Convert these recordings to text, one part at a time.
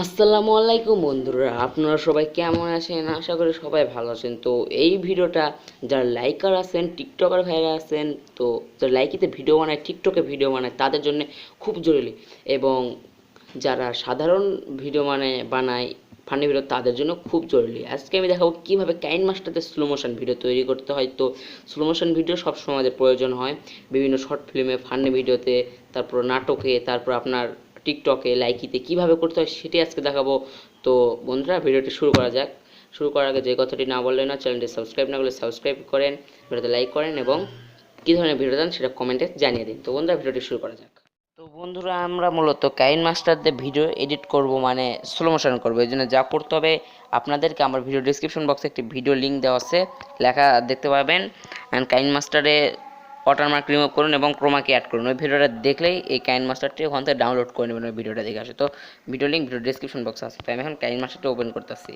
আসসালামু আলাইকুম বন্ধুরা, আপনারা সবাই কেমন আছেন? আশা করি সবাই ভালো আছেন। তো এই ভিডিওটা যারা লাইকার আছেন, টিকটকার ভাইরা আছেন, তো যারা লাইকিতে ভিডিও বানায়, টিকটকে ভিডিও বানায়, তাদের জন্য খুব জরুরি। এবং যারা সাধারণ ভিডিও বানায় ফানি ভিডিও, তাদের জন্য খুব জরুরি। আজকে আমি দেখাবো কীভাবে কাইনমাস্টারতে স্লো মোশন ভিডিও তৈরি করতে হয়। তো স্লো মোশন ভিডিও সবসময় আমাদের প্রয়োজন হয় বিভিন্ন শর্ট ফিল্মে, ফানি ভিডিওতে, তারপর নাটকে, তারপর আপনার টিকটকে, লাইকিতে কীভাবে করতে হয় সেটি আজকে দেখাবো। তো বন্ধুরা, ভিডিওটি শুরু করা যাক। শুরু করার আগে যে কথাটি না বললে না, চ্যানেলটি সাবস্ক্রাইব না করলে সাবস্ক্রাইব করেন, ভিডিওতে লাইক করেন এবং কী ধরনের ভিডিও চান সেটা কমেন্টে জানিয়ে দিন। তো বন্ধুরা, ভিডিওটি শুরু করা যাক। তো বন্ধুরা, আমরা মূলত কাইনমাস্টার দিয়ে ভিডিও এডিট করব, মানে স্লো মোশন করবো। এই জন্য যা করতে হবে, আপনাদেরকে আমার ভিডিও ডিসক্রিপশন বক্সে একটি ভিডিও লিঙ্ক দেওয়া আছে, লেখা দেখতে পাবেন। অ্যান্ড কাইনমাস্টারে ওয়াটারমার্ক রিমুভ করুন এবং ক্রোমাকে অ্যাড করুন। ওই ভিডিওটা দেখলেই এই কাইনমাস্টারটি ওখান থেকে ডাউনলোড করে নেবেন, ওই ভিডিওটা দেখে আসে। তো ভিডিও লিঙ্ক ভিডিও ডিসক্রিপশন বক্সে আছে। তো আমি এখন কাইনমাস্টারটা ওপেন করতেছি।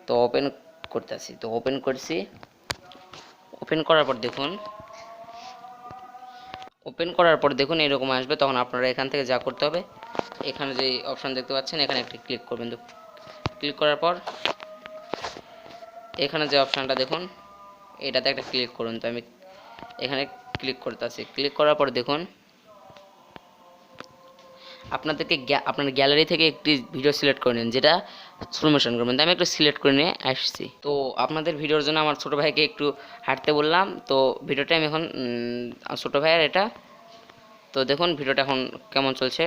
তো ওপেন করছি। ওপেন করার পর দেখুন এরকম আসবে। তখন আপনারা এখান থেকে যা করতে হবে, এখানে যে অপশন দেখতে পাচ্ছেন, এখানে একটি ক্লিক করবেন। তো ক্লিক করার পর এখানে যে অপশানটা দেখুন, এটাতে একটা ক্লিক করুন। তো আমি এখানে ক্লিক করতেছি। ক্লিক করার পর দেখুন, আপনাদেরকে আপনার গ্যালারি থেকে একটি ভিডিও সিলেক্ট করে নিন, যেটা স্লো মোশন করবেন। তো আমি একটু সিলেক্ট করে নিয়ে আসছি। তো আপনাদের ভিডিওর জন্য আমার ছোটো ভাইকে একটু হাঁটতে বললাম। তো ভিডিওটা আমি এখন ছোটো ভাইয়ের এটা। তো দেখুন ভিডিওটা এখন কেমন চলছে।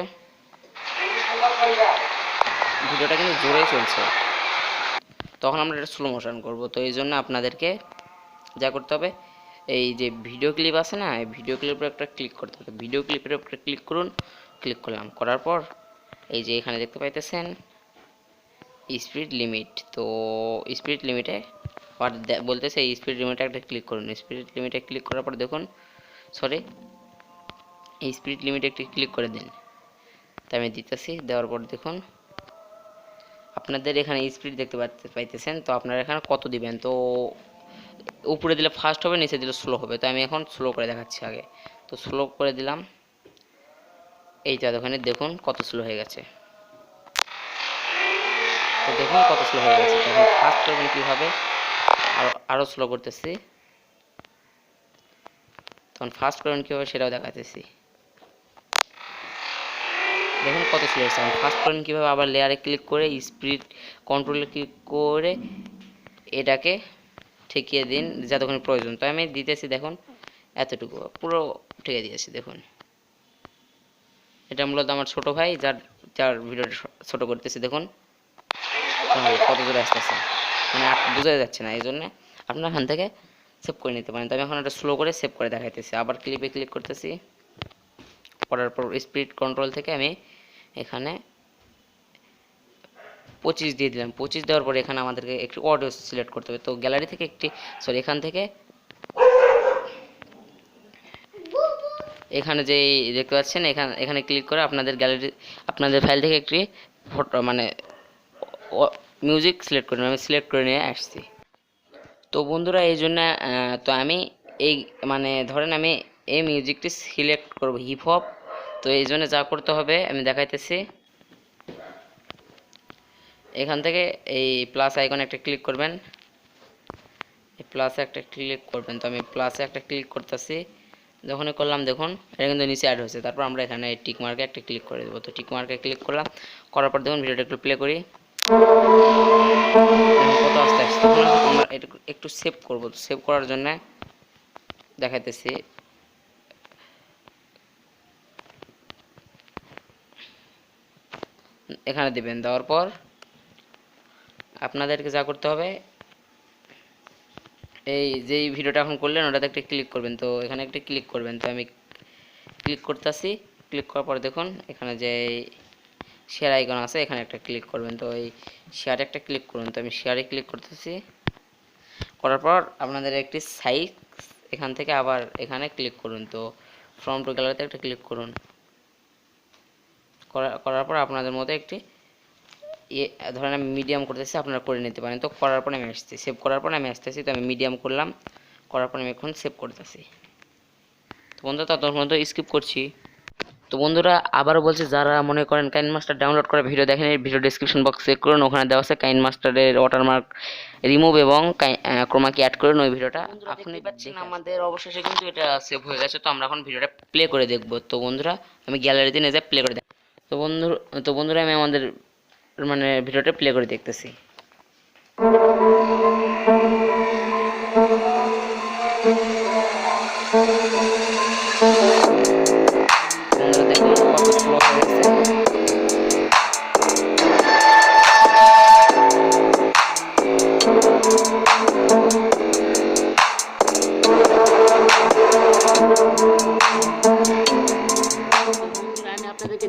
ভিডিওটা কিন্তু জোরেই চলছে। তখন আমরা এটা স্লো মোশন করবো। তো এই জন্য আপনাদেরকে যা করতে হবে, এই যে ভিডিও ক্লিপ আছে না, এই ভিডিও ক্লিপের একটা ক্লিক করতে হবে। ভিডিও ক্লিপের উপরে ক্লিক করুন। ক্লিক করলাম, করার পর এই যে এখানে দেখতে পাইতেছেন স্পিড লিমিট। তো স্পিড লিমিটে বলতেছে, এই স্পিড লিমিটে একটা ক্লিক করুন। স্পিড লিমিটে ক্লিক করার পর দেখুন, এই স্পিড লিমিটে একটি ক্লিক করে দিন। তাই আমি দিতেছি। দেওয়ার পর দেখুন, আপনাদের এখানে স্পিড দেখতে পাইতেছেন। তো আপনারা এখানে কত দিবেন, তো উপরে দিলে ফাস্ট হবে, নিচে দিলে স্লো হবে। তো আমি এখন স্লো করে দেখাচ্ছি আগে। তো স্লো করে দিলাম। এইটা ওখানে দেখুন কত স্লো হয়ে গেছে। তো দেখুন কত স্লো হয়ে গেছে। তখন ফাস্ট করবেন কীভাবে, আরও স্লো করতেছি। তখন ফাস্ট করবেন কীভাবে সেটাও দেখাতেছি। দেখুন কত স্লো হয়েছে। এখন ফাস্ট করবেন কীভাবে, আবার লেয়ারে ক্লিক করে স্পিড কন্ট্রোলে ক্লিক করে এটাকে ঠেকিয়ে দিন যতক্ষণ প্রয়োজন। তো আমি দিতেছি, দেখুন এতটুকু পুরো ঠেকে দিয়েছি। দেখুন, এটা মূলত আমার ছোটো ভাই, যার যার ভিডিওটা ছোটো করতেছি। দেখুন কত জোরে আসতেছে, মানে বোঝা যাচ্ছে না। এই জন্য আপনার এখান থেকে সেভ করে নিতে পারেন। তো আমি এখন এটা স্লো করে সেভ করে দেখাইতেছি। আবার ক্লিপে ক্লিক করতেছি। করার পর স্পিড কন্ট্রোল থেকে আমি এখানে 25 দিয়ে দিলাম। 25 দেওয়ার পরে এখানে আমাদেরকে একটু অডিও সিলেক্ট করতে হবে। তো গ্যালারি থেকে এখান থেকে এখানে যে দেখতে পাচ্ছেন, এখানে ক্লিক করে আপনাদের ফাইল থেকে একটি ফটো, মানে মিউজিক সিলেক্ট করে আমি সিলেক্ট করে নিয়ে আসছি। তো বন্ধুরা, এই জন্য তো আমি এই, মানে ধরেন আমি এই মিউজিকটি সিলেক্ট করব, হিপ হপ। তো এই জন্য যা করতে হবে আমি দেখাইতেছি। এখান থেকে এই প্লাস আইকনে একটা ক্লিক করবেন। এই প্লাসে একটা ক্লিক করবেন। তো আমি প্লাসে একটা ক্লিক করতেছি। যখনই করলাম দেখুন এটা কিন্তু নিচে অ্যাড হয়েছে। তারপর আমরা এখানে টিক মার্কে একটা ক্লিক করে দেবো। তো টিক মার্কে ক্লিক করলাম। করার পর দেখুন ভিডিওটা একটু প্লে করি। কত আস্তে আস্তে। তখন আমরা একটু সেভ করবো। সেভ করার জন্য দেখাইতেছি। এখানে দিবেন। দেওয়ার পর আপনাদেরকে যা করতে হবে, এই যেই ভিডিওটা এখন করলেন ওটাতে একটা ক্লিক করবেন। তো এখানে একটা ক্লিক করবেন। তো আমি ক্লিক করতেছি। ক্লিক করার পর দেখুন এখানে যে শেয়ার আইকন আছে, এখানে একটা ক্লিক করবেন। তো এই শেয়ারে একটা ক্লিক করুন। তো আমি শেয়ারে ক্লিক করতেছি। করার পর আপনাদের একটি সাইজ, এখান থেকে আবার এখানে ক্লিক করুন। তো ফ্রম টু গ্যালারিতে একটা ক্লিক করুন। করার পর আপনাদের মতো একটি ধরেন আমি মিডিয়াম করতেছি, আপনারা করে নিতে পারেন। তো করার পর আমি আসছি, সেভ করার পর আমি আসতেছি। তো আমি মিডিয়াম করলাম। করার পর আমি এখন সেভ করতেছি। তো বন্ধু, ততক্ষণ পর্যন্ত স্কিপ করছি। তো বন্ধুরা আবারও বলছি, যারা মনে করেন কাইনমাস্টার ডাউনলোড করে ভিডিও দেখেন, এই ভিডিও ডেসক্রিপশন বক্স চেক করুন, ওখানে দেওয়া আছে কাইনমাস্টারের ওয়াটারমার্ক রিমুভ এবং ক্রোমাকি অ্যাড করুন ওই ভিডিওটা। আপনি পাচ্ছেন আমাদের অবশেষে কিন্তু এটা সেভ হয়ে গেছে। তো আমরা এখন ভিডিওটা প্লে করে দেখব। তো বন্ধুরা আমি গ্যালারিতে নিয়ে যাই, প্লে করে দেখ। তো বন্ধুরা আমি আমাদের মানে ভিডিওটা প্লে করে দেখতেছি। বন্ধুরা দেখুন কত স্লো হয়ে গেছে। আমি আপনাদেরকে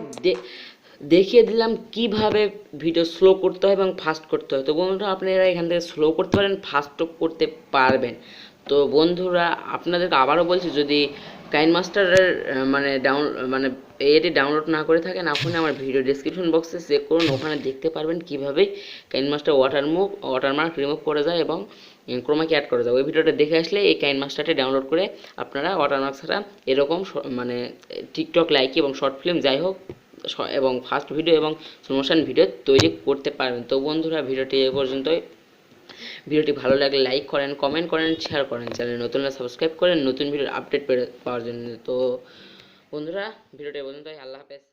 দেখিয়ে দিলাম কিভাবে ভিডিও স্লো করতে হয় এবং ফাস্ট করতে হয়। তো বন্ধুরা আপনারা এখান থেকে স্লো করতে পারেন, ফাস্টও করতে পারবেন। তো বন্ধুরা আপনাদেরকে আবারও বলছি, যদি কাইনমাস্টারের মানে এটি ডাউনলোড না করে থাকেন, আপনি আমার ভিডিও ডেসক্রিপশন বক্সে চেক করুন, ওখানে দেখতে পারবেন কীভাবে কাইনমাস্টার ওয়াটারমার্ক রিমুভ করে যায় এবং ক্রোমাকি অ্যাড করে যায়। ওই ভিডিওটা দেখে আসলে এই কাইনমাস্টারটি ডাউনলোড করে আপনারা ওয়াটারমার্ক ছাড়া এরকম মানে টিকটক লাইকি এবং শর্ট ফিল্ম যাই হোক এবং ফাস্ট ভিডিও এবং স্লো মোশন ভিডিও তৈরি করতে পারবেন। তো বন্ধুরা ভিডিওটি এ পর্যন্তই। ভিডিওটি ভালো লাগলে লাইক করেন, কমেন্ট করেন, শেয়ার করেন, চ্যানেল নতুনরা সাবস্ক্রাইব করেন নতুন ভিডিওর আপডেট পাওয়ার জন্য। তো বন্ধুরা ভিডিওটি এ পর্যন্তই। আল্লাহ হাফেজ।